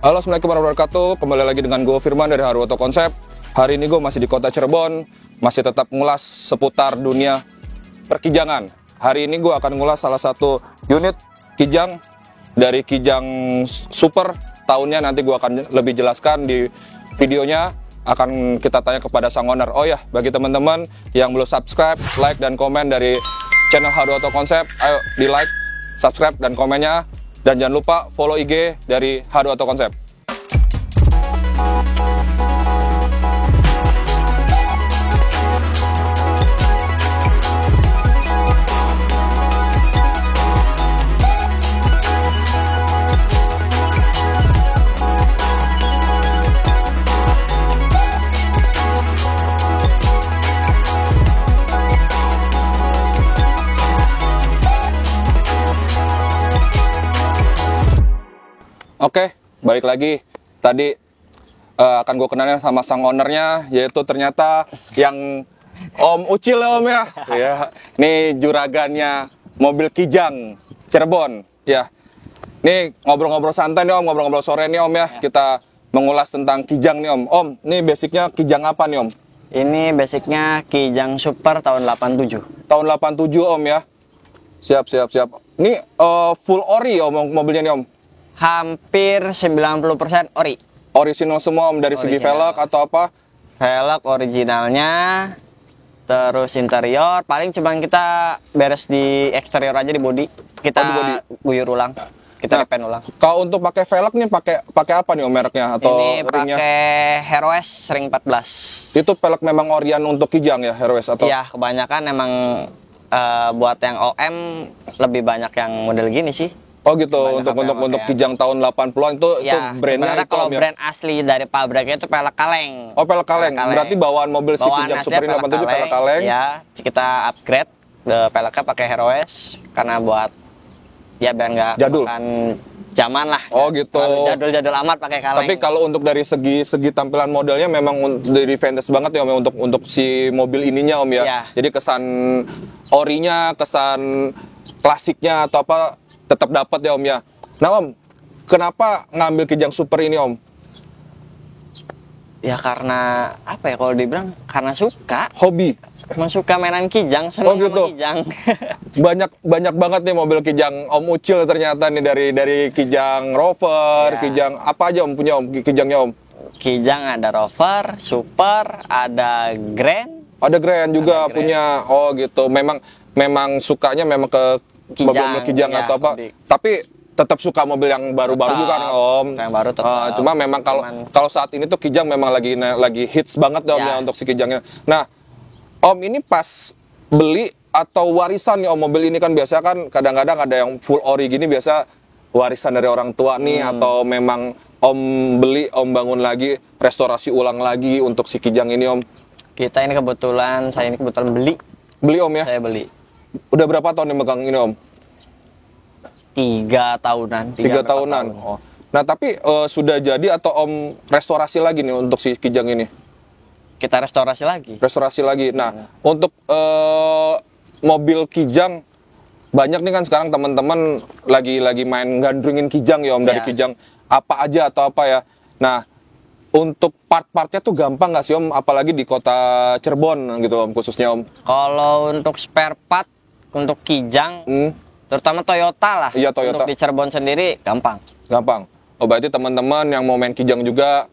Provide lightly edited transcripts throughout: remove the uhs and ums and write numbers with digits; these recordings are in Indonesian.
Halo, assalamualaikum warahmatullahi wabarakatuh. Kembali lagi dengan gue Firman dari Haru Auto Konsep. Hari ini gue masih di kota Cirebon, masih tetap ngulas seputar dunia perkijangan. Hari ini gue akan ngulas salah satu unit kijang dari Kijang Super. Tahunnya nanti gue akan lebih jelaskan di videonya. Akan kita tanya kepada sang owner. Oh ya, bagi teman-teman yang belum subscribe, like dan komen dari channel Haru Auto Konsep, ayo di like, subscribe dan komennya. Dan jangan lupa follow IG dari Haru Auto Konsep. Oke, balik lagi. Tadi akan gue kenalin sama sang ownernya, yaitu ternyata yang Om Ucil ya Om ya. Ya, ini juragannya mobil Kijang Cirebon. Ya, ini ngobrol-ngobrol santai nih Om, ngobrol-ngobrol sore nih Om ya. Kita mengulas tentang Kijang nih Om. Om, ini basicnya Kijang apa nih Om? Ini basicnya Kijang Super tahun 87. Tahun 87 Om ya. Siap. Ini full ori Om mobilnya nih Om. Hampir 90% ori. Original semua Om, dari segi velg atau apa? Velg originalnya, terus interior. Paling cuma kita beres di eksterior aja, di body. Kita di body. guyur ulang, kita repaint ulang. Kalau untuk pakai velg nih pakai apa nih Om mereknya atau ini ringnya? pakai Heroes ring 14. Itu velg memang orian untuk Kijang ya, Heroes atau? Iya, kebanyakan emang buat yang OM lebih banyak yang model gini sih. Oh gitu, untuk Kijang tahun 80-an itu brandnya itu kalau Om ya? brand asli dari pabriknya itu pelek kaleng. Oh, pelek kaleng. Berarti bawaan mobil si Kijang Super ini 87 pelek kaleng. Ya, kita upgrade peleknya pakai Heroes karena buat ya biar nggak jadul makan zaman lah. Oh gitu. Jadul amat pakai kaleng. Tapi kalau untuk dari segi tampilan modelnya memang dari vintage banget ya Om untuk si mobil ininya Om ya. Ya. Jadi kesan orinya, kesan klasiknya atau apa tetap dapat ya Om ya. Nah Om, kenapa ngambil Kijang Super ini Om? Ya karena apa ya, kalau dibilang karena suka. Hobi. Emang suka mainan Kijang, seneng gitu. sama Kijang. banyak banget nih mobil Kijang Om Ucil ternyata nih, dari Kijang Rover, Kijang apa aja Om punya Om Kijangnya Om? Kijang ada Rover, Super, ada Grand. Ada Grand juga punya. Oh gitu. Memang sukanya memang ke mobil Kijang ya, atau apa? Tapi tetap suka mobil yang baru-baru juga kan Om. Yang baru tetap. Cuma memang kalau saat ini tuh Kijang memang lagi hits banget Om ya untuk si Kijangnya. Nah, Om ini pas beli atau warisan nih Om, mobil ini kan biasa kan kadang-kadang ada yang full ori gini, biasa warisan dari orang tua nih atau memang Om beli, Om bangun lagi, restorasi ulang lagi untuk si Kijang ini Om? Saya ini kebetulan beli. Beli Om ya? Saya beli. Udah berapa tahun yang megang ini Om? 3 tahunan. 3 tahunan. Oh. Nah tapi sudah jadi atau Om restorasi lagi nih untuk si Kijang ini? Kita restorasi lagi. Restorasi lagi. Nah untuk mobil Kijang banyak nih kan sekarang teman-teman lagi main gandrungin Kijang ya Om, dari Kijang apa aja atau apa ya. Nah untuk part-partnya tuh gampang nggak sih Om? Apalagi di kota Cirebon gitu Om, khususnya Om. Kalau untuk spare part untuk Kijang, terutama Toyota lah. Iya, Toyota. Untuk di Cirebon sendiri gampang. Gampang. Oh berarti teman-teman yang mau main Kijang juga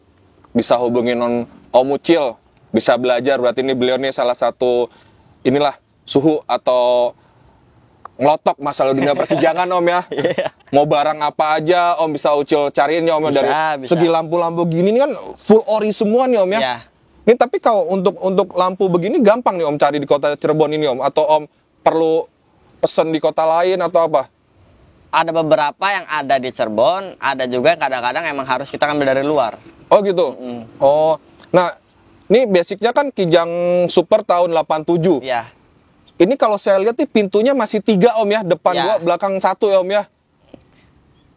bisa hubungin Om Ucil, bisa belajar. Berarti ini beliau nih salah satu inilah suhu atau ngelotok masalah dunia perkijangan Om ya. Mau barang apa aja Om bisa Ucil cariin ya Om. Bisa, dari segi lampu-lampu gini ini kan full ori semua nih Om ya. Ini tapi kalau untuk lampu begini gampang nih Om cari di kota Cirebon ini Om, atau Om perlu pesen di kota lain atau apa? Ada beberapa yang ada di Cirebon, ada juga kadang-kadang emang harus kita ambil dari luar. Oh gitu. Oh. Nah, ini basicnya kan Kijang Super tahun 87. Iya. Ini kalau saya lihat nih pintunya masih 3 Om ya, depan 2, belakang 1 ya Om ya.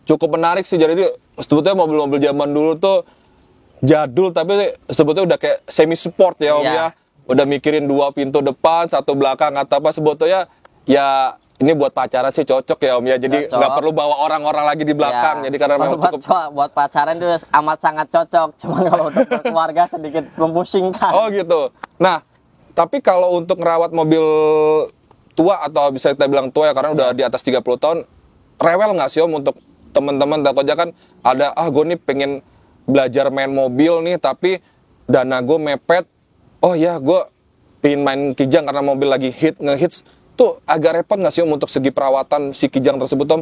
Cukup menarik sih, jadi sebetulnya mobil-mobil zaman dulu tuh jadul tapi sebetulnya udah kayak semi sport ya Om ya. Udah mikirin 2 pintu depan, 1 belakang atau apa, sebetulnya ya ini buat pacaran sih cocok ya Om ya. Jadi Cocok. nggak perlu bawa orang-orang lagi di belakang. Ya, Jadi karena kalau memang cukup. buat pacaran itu amat sangat cocok. Cuman kalau untuk keluarga sedikit memusingkan. Oh gitu. Nah, tapi kalau untuk ngerawat mobil tua atau bisa kita bilang tua ya karena udah di atas 30 tahun, rewel nggak sih Om untuk teman-teman takutnya kan ada gue nih pengen belajar main mobil nih tapi dana gue mepet. Oh ya gue pengen main Kijang karena mobil lagi ngehits. Tuh agak repot nggak sih Om untuk segi perawatan si Kijang tersebut Om?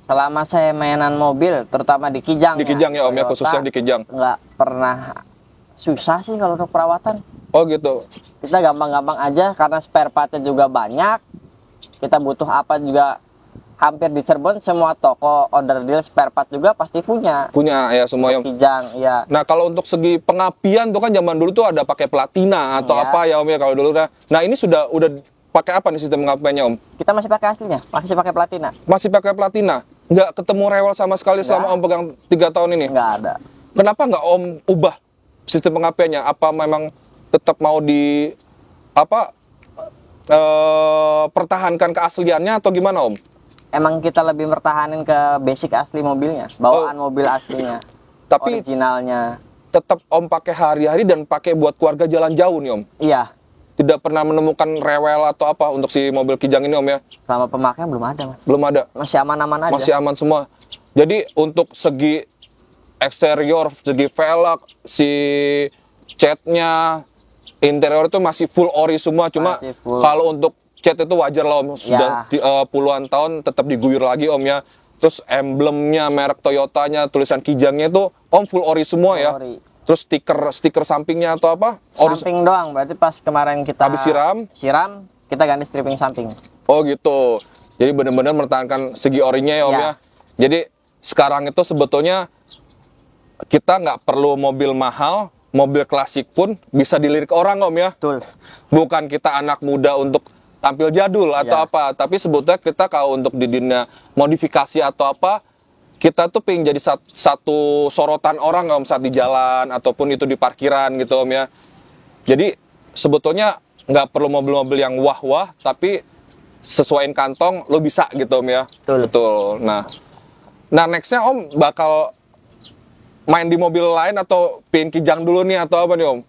Selama saya mainan mobil, terutama di Kijang. Di Kijang ya Om ya, Toyota, khususnya di Kijang. nggak pernah susah sih kalau untuk perawatan. Oh gitu. Kita gampang-gampang aja karena spare partnya juga banyak. Kita butuh apa juga hampir di Cirebon semua toko order deal spare part juga pasti punya. Punya ya semua Om. Kijang, ya. Nah kalau untuk segi pengapian tuh kan zaman dulu tuh ada pakai platina atau Iya. apa ya Om ya kalau dulu. Nah ini udah pakai apa nih sistem pengapiannya Om? Kita masih pakai aslinya, masih pakai platina. Masih pakai platina? Nggak ketemu rewel sama sekali Nggak. selama Om pegang 3 tahun ini? Nggak ada. Kenapa nggak Om ubah sistem pengapiannya? Apa memang tetap mau pertahankan keasliannya atau gimana Om? Emang kita lebih mertahanin ke basic asli mobilnya, bawaan mobil aslinya, Tapi originalnya. tetap Om pakai hari-hari dan pakai buat keluarga jalan jauh nih Om? Iya, Tidak pernah menemukan rewel atau apa untuk si mobil Kijang ini Om ya? selama pemakaian belum ada mas. Belum ada? Masih aman-aman aja. Masih aman semua. Jadi untuk segi eksterior, segi velg, si catnya, interior itu masih full ori semua. Cuma Masih full. kalau untuk cat itu wajar lah Om. Sudah puluhan tahun tetap diguyur lagi Om ya. Terus emblemnya, merek Toyotanya, tulisan Kijangnya itu Om full ori semua ya. Ori. Terus stiker sampingnya atau apa? Samping doang, berarti pas kemarin kita Habis siram? kita ganti stripping samping. Oh gitu. Jadi benar-benar mempertahankan segi orinya ya Om Ya. ya. Jadi sekarang itu sebetulnya kita nggak perlu mobil mahal, mobil klasik pun bisa dilirik orang Om ya. Betul. Bukan kita anak muda untuk tampil jadul atau Ya. apa, tapi sebetulnya kita kalau untuk di dunia modifikasi atau apa, kita tuh pengen jadi satu sorotan orang Om saat di jalan ataupun itu di parkiran gitu Om ya. Jadi sebetulnya nggak perlu mobil-mobil yang wah-wah, tapi sesuaiin kantong lo bisa gitu Om ya. Betul. Nah nextnya Om bakal main di mobil lain atau pengen Kijang dulu nih atau apa nih Om?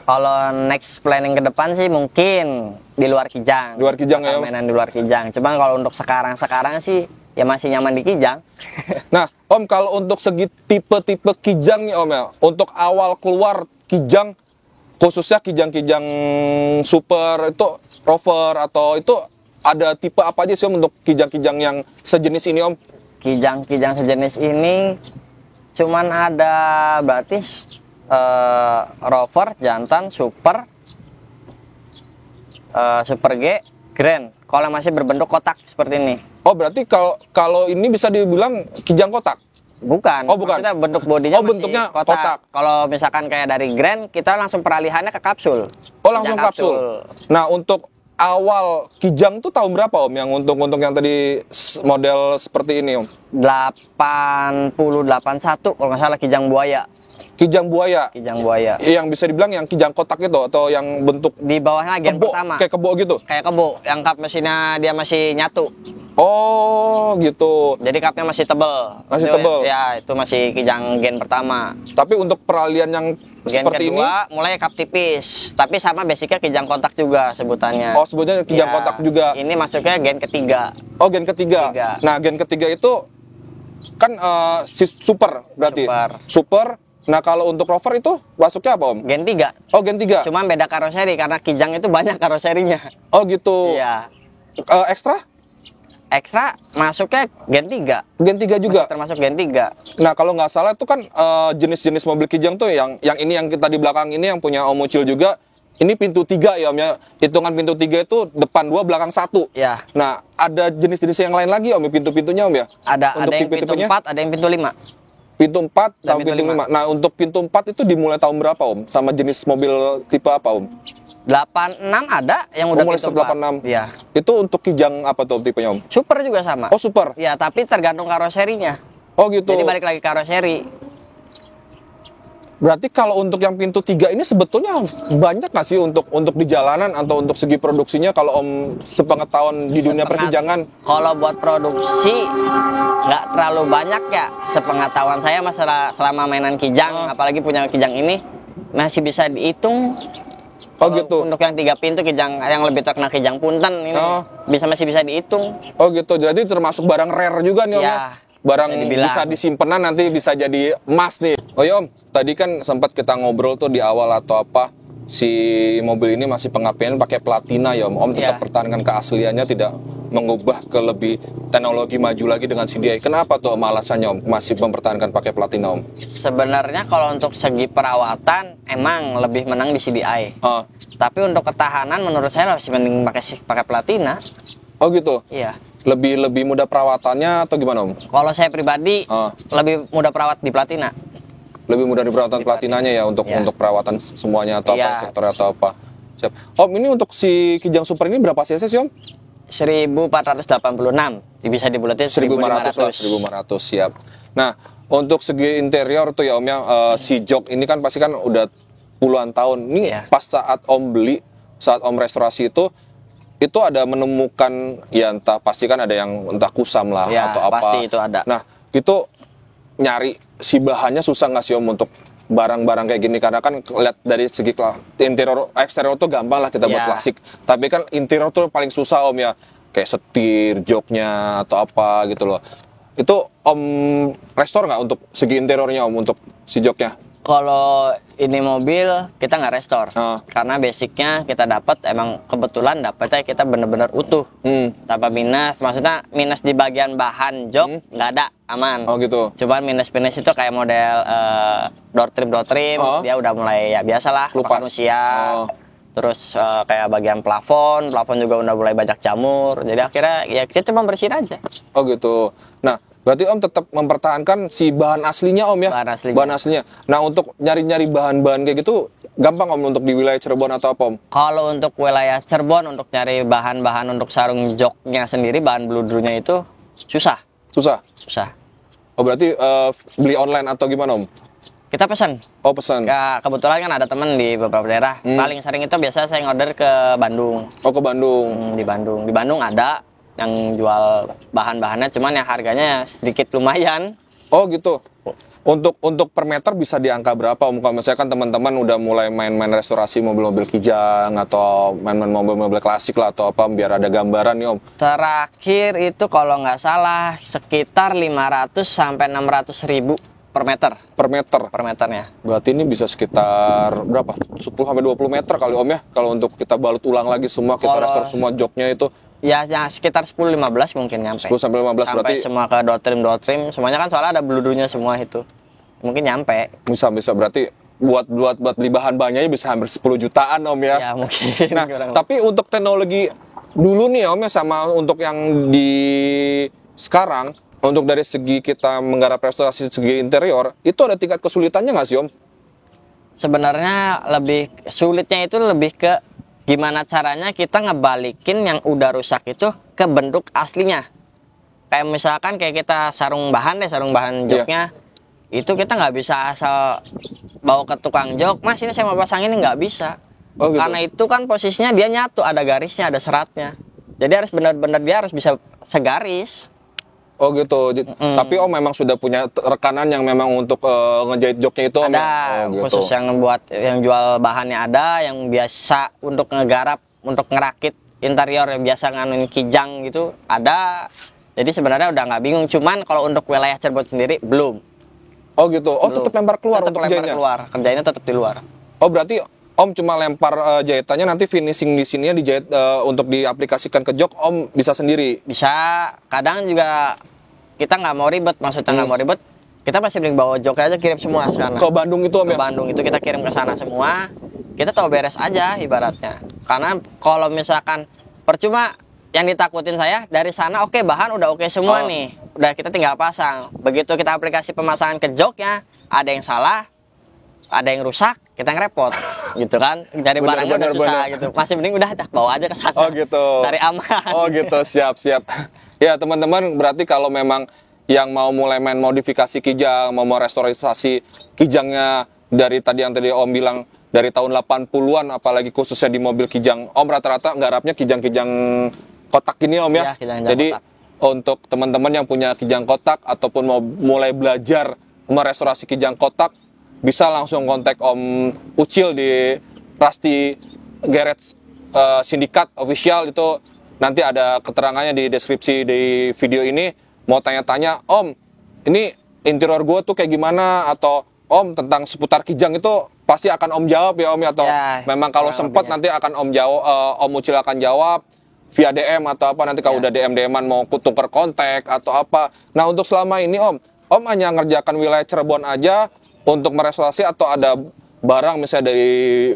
Kalau next planning ke depan sih mungkin di luar Kijang. Di luar Kijang ya, Om? Mainan di luar Kijang. Cuman kalau untuk sekarang sih ya masih nyaman di Kijang. Nah, Om kalau untuk segi tipe-tipe Kijang nih Om ya, untuk awal keluar Kijang, khususnya Kijang-Kijang super itu Rover atau itu ada tipe apa aja sih Om untuk Kijang-Kijang yang sejenis ini Om? Kijang-kijang sejenis ini cuman ada berarti Rover, Jantan, Super, Super G, Grand. Kalau masih berbentuk kotak seperti ini. Oh berarti kalau ini bisa dibilang Kijang kotak? Bukan. Oh, bukan. Maksudnya bentuk bodinya Oh, masih bentuknya kotak. Kalau misalkan kayak dari Grand, kita langsung peralihannya ke kapsul. Oh langsung Kijang kapsul. Nah untuk awal Kijang tuh tahun berapa Om yang untuk yang tadi model seperti ini Om? 8081 kalau nggak salah Kijang Buaya. Kijang Buaya. Kijang Buaya. Yang bisa dibilang yang Kijang kotak itu atau yang bentuk Di bawahnya gen kebo, pertama. kayak kebo gitu? Kayak kebo, yang kap mesinnya dia masih nyatu. Oh gitu. Jadi kapnya masih tebel. Masih Itu, tebel. Ya, itu masih Kijang gen pertama. Tapi untuk peralihan yang Gen seperti ini, kedua mulai kap tipis, tapi sama basicnya Kijang kotak juga sebutannya. oh sebutnya Kijang Ya, kotak juga. Ini masuknya gen ketiga. Oh gen ketiga. Tiga. Nah gen ketiga itu kan super berarti. Super. Nah kalau untuk Rover itu masuknya apa Om? Gen 3. Oh gen 3. Cuman beda karoseri karena Kijang itu banyak karoserinya. Oh gitu. Iya. Ekstra? Ekstra masuknya gen 3. Gen 3 juga. Masih termasuk gen 3. Nah kalau nggak salah itu kan jenis-jenis mobil Kijang tuh yang ini yang kita di belakang ini yang punya Om Ucil juga. Ini pintu 3 ya Om ya. Hitungan pintu 3 itu depan 2 belakang 1. Ya. Nah ada jenis-jenis yang lain lagi Om pintu-pintunya Om ya? Ada Untuk yang pintu tipe-tipenya? 4, ada yang pintu 5. Pintu 4 Dan sama pintu pintu 5. 5. Nah untuk pintu 4 itu dimulai tahun berapa Om? Sama jenis mobil tipe apa Om? 86 ada yang udah mulai pintu setelah 4. 86. Iya. Itu untuk Kijang apa tuh tipenya Om? Super juga sama. Oh super. Ya, tapi tergantung karoserinya. Oh gitu. Jadi balik lagi karoseri. Berarti kalau untuk yang pintu 3 ini sebetulnya banyak nggak sih untuk di jalanan atau untuk segi produksinya kalau Om sepengetahuan di dunia perkijangan? Kalau buat produksi nggak terlalu banyak ya, sepengetahuan saya masalah selama mainan kijang, apalagi punya kijang ini masih bisa dihitung. Oh Kalau gitu. Untuk yang 3 pintu kijang yang lebih terkenal kijang punten ini masih bisa dihitung. Oh gitu. Jadi termasuk barang rare juga nih Om ya. Barang bisa disimpenan nanti bisa jadi emas nih. Oh ya Om, tadi kan sempat kita ngobrol tuh di awal atau apa, si mobil ini masih pengapian pakai platina ya Om. Om tetap pertahankan keasliannya, tidak mengubah ke lebih teknologi maju lagi dengan CDI. Kenapa tuh Om alasannya Om masih mempertahankan pakai platina Om? Sebenarnya kalau untuk segi perawatan emang lebih menang di CDI. Tapi untuk ketahanan menurut saya masih mending pakai platina. Oh gitu. Iya. Lebih mudah perawatannya atau gimana Om? Kalau saya pribadi lebih mudah perawat di platina. Lebih mudah di perawatan platinanya ya untuk perawatan semuanya atau apa sektor atau apa. Siap. Om, ini untuk si Kijang Super ini berapa cc sih Om? 1486. Bisa dibulatin 1500 lah, 1500 siap. Nah, untuk segi interior tuh ya Om ya, si jok ini kan pasti kan udah puluhan tahun. Ini pas saat Om beli, saat Om restorasi itu ada menemukan ya entah pasti kan ada yang entah kusam lah atau apa. Pasti itu ada. Nah, itu nyari si bahannya susah nggak sih Om untuk barang-barang kayak gini, karena kan lihat dari segi interior eksterior tuh gampang lah kita buat klasik, tapi kan interior tuh paling susah Om ya, kayak setir, joknya atau apa gitu loh. Itu Om restore nggak untuk segi interiornya Om untuk si joknya? Kalau ini mobil kita nggak restore karena basicnya kita dapat, emang kebetulan dapatnya kita bener-bener utuh tanpa minus, maksudnya minus di bagian bahan jok nggak ada, aman. Oh gitu. Cuman minus itu kayak model door trim dia udah mulai ya biasalah manusia. Terus kayak bagian plafon juga udah mulai banyak jamur, jadi akhirnya ya kita cuma bersihin aja. Oh gitu. Nah, berarti Om tetap mempertahankan si bahan aslinya Om ya? Bahan aslinya. Nah, untuk nyari-nyari bahan-bahan kayak gitu gampang Om untuk di wilayah Cirebon atau apa Om? Kalau untuk wilayah Cirebon untuk nyari bahan-bahan untuk sarung joknya sendiri, bahan bludrunya itu susah. Susah? Susah. Oh berarti beli online atau gimana Om? Kita pesan. Oh pesan. Ya, kebetulan kan ada temen di beberapa daerah. Paling sering itu biasa saya ngorder ke Bandung. Oh ke Bandung. Di Bandung ada yang jual bahan-bahannya, cuman yang harganya sedikit lumayan. Oh gitu. Untuk per meter bisa di angka berapa Om? Kalau misalnya kan teman-teman udah mulai main-main restorasi mobil-mobil kijang atau main-main mobil-mobil klasik lah atau apa, biar ada gambaran nih Om. Terakhir itu kalau nggak salah sekitar 500 sampai 600 ribu per meter. Per meter? Per meternya. Berarti ini bisa sekitar berapa? 10 sampai 20 meter kali Om ya? Kalau untuk kita balut ulang lagi semua, kita restore semua joknya itu. Ya sekitar 10-15 mungkin nyampe. 10 sampai 15 sampai berarti. Semua ke door trim, semuanya kan soalnya ada bludunya semua itu. Mungkin nyampe. Bisa berarti buat beli bahan-bahannya bisa hampir 10 jutaan Om ya. Ya mungkin. Nah, tapi untuk teknologi dulu nih Om ya, sama untuk yang di sekarang, untuk dari segi kita menggarap restorasi segi interior, itu ada tingkat kesulitannya nggak sih Om? Sebenarnya lebih sulitnya itu lebih ke gimana caranya kita ngebalikin yang udah rusak itu ke bentuk aslinya. Kayak misalkan kayak kita sarung bahan joknya, itu kita nggak bisa asal bawa ke tukang jok, Mas ini saya mau pasang ini, nggak bisa. Oh, gitu. Karena itu kan posisinya dia nyatu, ada garisnya, ada seratnya. Jadi harus benar-benar dia harus bisa segaris. Oh gitu. Tapi Om memang sudah punya rekanan yang memang untuk ngejahit joknya itu Om? Ada, khusus yang buat yang jual bahannya ada, yang biasa untuk ngegarap, untuk ngerakit interior yang biasa nganuin kijang gitu ada. Jadi sebenarnya udah nggak bingung. Cuman kalau untuk wilayah Cirebon sendiri belum. Oh gitu. Oh tetap lempar keluar untuk jahitnya? Kerjanya tetap di luar. Oh berarti Om cuma lempar jahitannya, nanti finishing di sininya dijahit untuk diaplikasikan ke jok Om bisa sendiri? Bisa, kadang juga kita nggak mau ribet, maksudnya nggak mau ribet, kita pasti mending bawa joknya aja kirim semua sekarang. Ke Bandung itu Om ya? Ke Bandung itu kita kirim ke sana semua, kita tahu beres aja ibaratnya. Karena kalau misalkan percuma, yang ditakutin saya dari sana oke, bahan udah oke semua nih, udah kita tinggal pasang. Begitu kita aplikasi pemasangan ke joknya, ada yang salah, ada yang rusak, kita ngerepot gitu kan, dari barangnya udah susah gitu. Masih mending udah bawa aja ke sana. Oh gitu. Cari aman. Oh gitu, siap. Ya teman-teman, berarti kalau memang yang mau mulai main modifikasi kijang, mau restorasi kijangnya dari tadi Om bilang dari tahun 80-an, apalagi khususnya di mobil Kijang, Om rata-rata nggarapnya Kijang-Kijang kotak ini Om ya. Iya, Kijang-Kijang Jadi kotak. untuk teman-teman yang punya Kijang kotak ataupun mau mulai belajar merestorasi Kijang kotak, bisa langsung kontak Om Ucil di Rusty Garage Sindikat Official. Itu nanti ada keterangannya di deskripsi di video ini. Mau tanya-tanya, Om, ini interior gua tuh kayak gimana, atau Om tentang seputar Kijang itu pasti akan Om jawab ya Om ya, atau Ya, memang kalau sempat nanti akan Om jawab, Om Ucil akan jawab via DM atau apa, nanti kalau udah DM-an mau tuker kontak atau apa. Nah, untuk selama ini Om hanya ngerjakan wilayah Cirebon aja untuk merestorasi, atau ada barang misalnya dari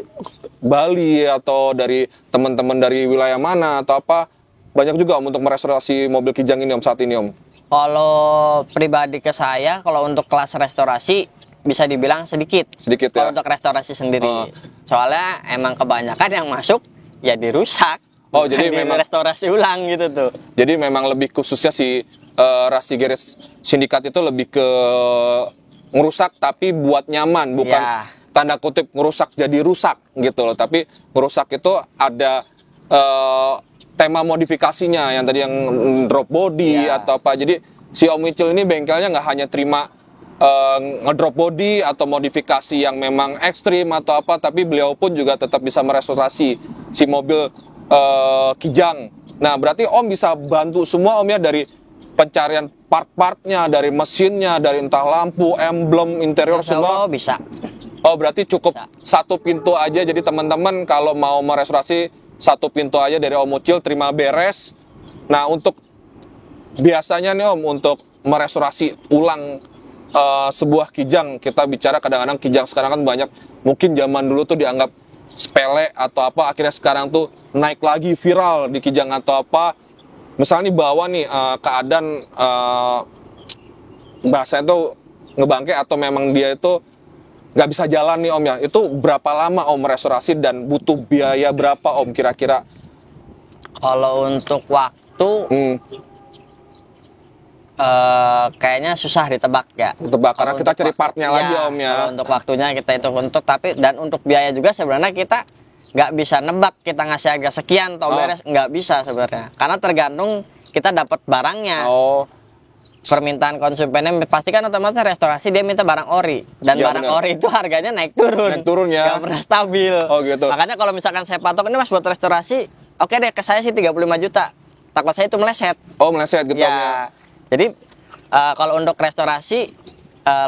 Bali atau dari teman-teman dari wilayah mana atau apa? Banyak juga Om untuk merestorasi mobil Kijang ini Om saat ini Om. Kalau pribadi ke saya, kalau untuk kelas restorasi bisa dibilang sedikit. Sedikit Kalau ya. untuk restorasi sendiri. Soalnya emang kebanyakan yang masuk ya dirusak. Oh, jadi Bukan memang restorasi ulang gitu tuh. Jadi memang lebih khususnya si Rusty Garage Sindikat itu lebih ke ngerusak tapi buat nyaman, bukan Ya. tanda kutip ngerusak jadi rusak gitu loh. Tapi ngerusak itu ada tema modifikasinya yang tadi yang drop body Ya. atau apa. Jadi si Om Ucil ini bengkelnya nggak hanya terima ngedrop body atau modifikasi yang memang ekstrim atau apa, tapi beliau pun juga tetap bisa merestorasi si mobil Kijang. Nah, berarti Om bisa bantu semua Om ya, dari pencarian part-partnya, dari mesinnya, dari entah lampu, emblem, interior semua. Oh, bisa. Oh, berarti cukup Bisa. satu pintu aja. Jadi teman-teman kalau mau merestorasi satu pintu aja dari Om Ucil, terima beres. Nah, untuk biasanya nih Om, untuk merestorasi ulang sebuah Kijang, kita bicara kadang-kadang Kijang sekarang kan banyak, mungkin zaman dulu tuh dianggap sepele atau apa, akhirnya sekarang tuh naik lagi viral di Kijang atau apa. Misalnya nih bawa nih keadaan bahasanya tuh ngebangke atau memang dia itu nggak bisa jalan nih Om ya, itu berapa lama Om restorasi dan butuh biaya berapa Om kira-kira? Kalau untuk waktu kayaknya susah ditebak ya. Tebak, karena Kalau kita untuk cari waktu- partnya lagi ya, Om ya. Kalau untuk waktunya kita hitung untuk, tapi dan untuk biaya juga sebenarnya kita nggak bisa nebak kita ngasih harga sekian atau beres, nggak bisa sebenarnya. Karena tergantung kita dapat barangnya. Oh, Permintaan konsumennya pasti kan otomatis restorasi dia minta barang ori, dan Ya, barang benar. ori itu harganya naik turun. Naik turun ya. Nggak pernah stabil. Oh, gitu. Makanya kalau misalkan saya patok ini Mas buat restorasi, oke deh ke saya sih 35 juta. Takut saya itu meleset. oh meleset gitu Om ya. Ya. Jadi kalau untuk restorasi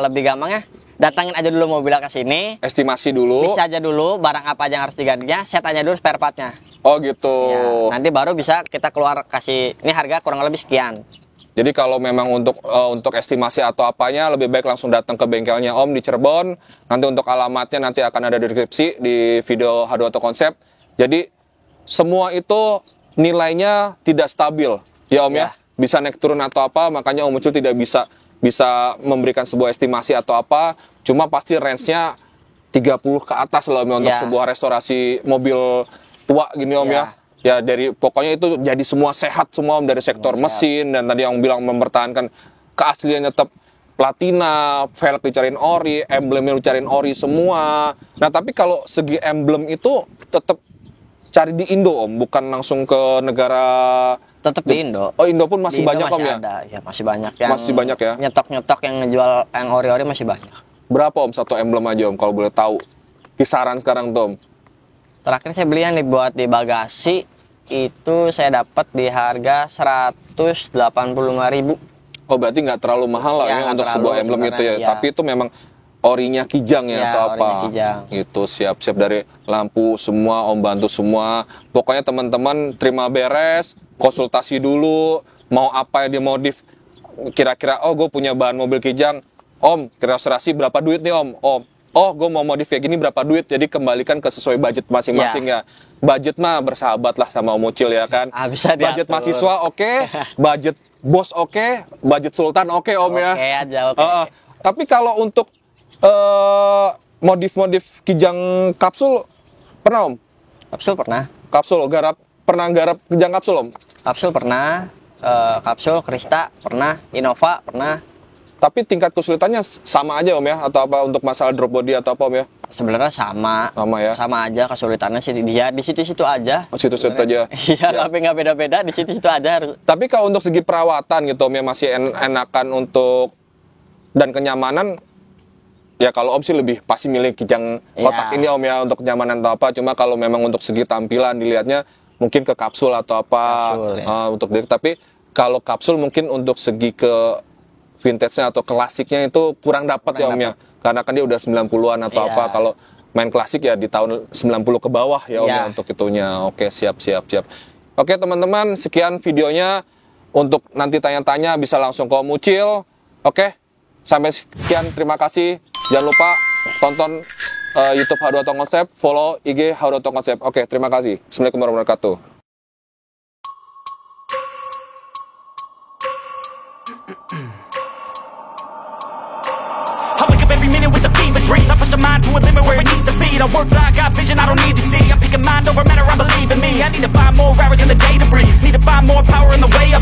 lebih gampang ya, datangin aja dulu mobilnya ke sini. Estimasi dulu. Bisa aja dulu barang apa aja yang harus digantinya, set aja dulu spare partnya. Oh gitu. Ya, nanti baru bisa kita keluar kasih ini harga kurang lebih sekian. Jadi kalau memang untuk estimasi atau apanya, lebih baik langsung datang ke bengkelnya Om di Cirebon. Nanti untuk alamatnya nanti akan ada di deskripsi di video H2 Auto Konsep. Jadi semua itu nilainya tidak stabil ya Om ya. Bisa naik turun atau apa, makanya Om Ucil tidak bisa memberikan sebuah estimasi atau apa. Cuma pasti range-nya 30 ke atas lah Om, untuk Ya. sebuah restorasi mobil tua gini Om ya. Ya dari pokoknya itu jadi semua sehat semua Om, dari sektor mesin, dan tadi yang bilang mempertahankan keasliannya tetap platina, velg dicariin ori, emblemnya dicariin ori semua. Nah, tapi kalau segi emblem itu tetap cari di Indo Om, bukan langsung ke negara. Tetap di Indo. Oh, Indo pun masih Di Indo banyak Om masih ya. ada. Ya masih banyak yang Masih banyak ya? Nyetok-nyetok yang ngejual yang ori-ori masih banyak. Berapa Om satu emblem aja Om kalau boleh tahu? Kisaran sekarang tuh Om. Terakhir saya beli yang dibuat di bagasi itu saya dapat di harga 185.000. Oh, berarti nggak terlalu mahal lah Ya, ya nggak untuk terlalu sebuah emblem itu ya. sebenarnya, ya. Tapi itu memang orinya Kijang ya, Ya, atau apa? orinya Kijang. Itu siap-siap dari lampu semua Om bantu semua. Pokoknya teman-teman terima beres, konsultasi dulu mau apa yang dimodif. Kira-kira gue punya bahan mobil Kijang. Om, restorasi berapa duit nih Om? Gue mau modif kayak gini berapa duit? Jadi kembalikan ke sesuai budget masing-masing ya. Budget mah bersahabat lah sama Om Ucil ya kan. Bisa diatur. Budget mahasiswa oke, budget bos oke, budget sultan oke Om ya. Oke aja, oke. Tapi kalau untuk modif-modif Kijang kapsul pernah Om? Kapsul pernah. Kapsul pernah garap Kijang kapsul Om? Kapsul pernah. Kapsul Krista pernah. Innova pernah. Tapi tingkat kesulitannya sama aja Om ya, atau apa untuk masalah drop body atau apa Om ya? Sebenarnya sama. Sama ya. Sama aja kesulitannya sih dia di situ-situ aja. Oh, situ-situ aja. Iya, tapi nggak beda-beda, di situ-situ aja harus. Tapi kalau untuk segi perawatan gitu Om ya, masih enakan untuk dan kenyamanan. Ya kalau Om sih lebih pasti milih kijang kotak ini Om ya, untuk kenyamanan atau apa. Cuma kalau memang untuk segi tampilan dilihatnya mungkin ke kapsul atau apa. Kapsul, ya. Untuk tapi kalau kapsul mungkin untuk segi ke vintage-nya atau klasiknya itu kurang dapat ya Om ya. Karena kan dia udah 90-an atau apa. Kalau main klasik ya di tahun 90 ke bawah ya Om ya untuk itunya. Oke, siap. Oke teman-teman, sekian videonya. Untuk nanti tanya-tanya bisa langsung ke Om Ucil. Oke, sampai sekian, terima kasih. Jangan lupa tonton YouTube H2 Auto Concept, follow IG H2 Auto Concept. Oke, terima kasih. Assalamualaikum warahmatullahi wabarakatuh. I wake up every minute with a fever dreams. I push my mind to a limit where it needs to be. I work blind, got vision I don't need to see. I'm picking mind over matter, I believe in me. I need to find more hours in the day to breathe. Need to find more power in the way I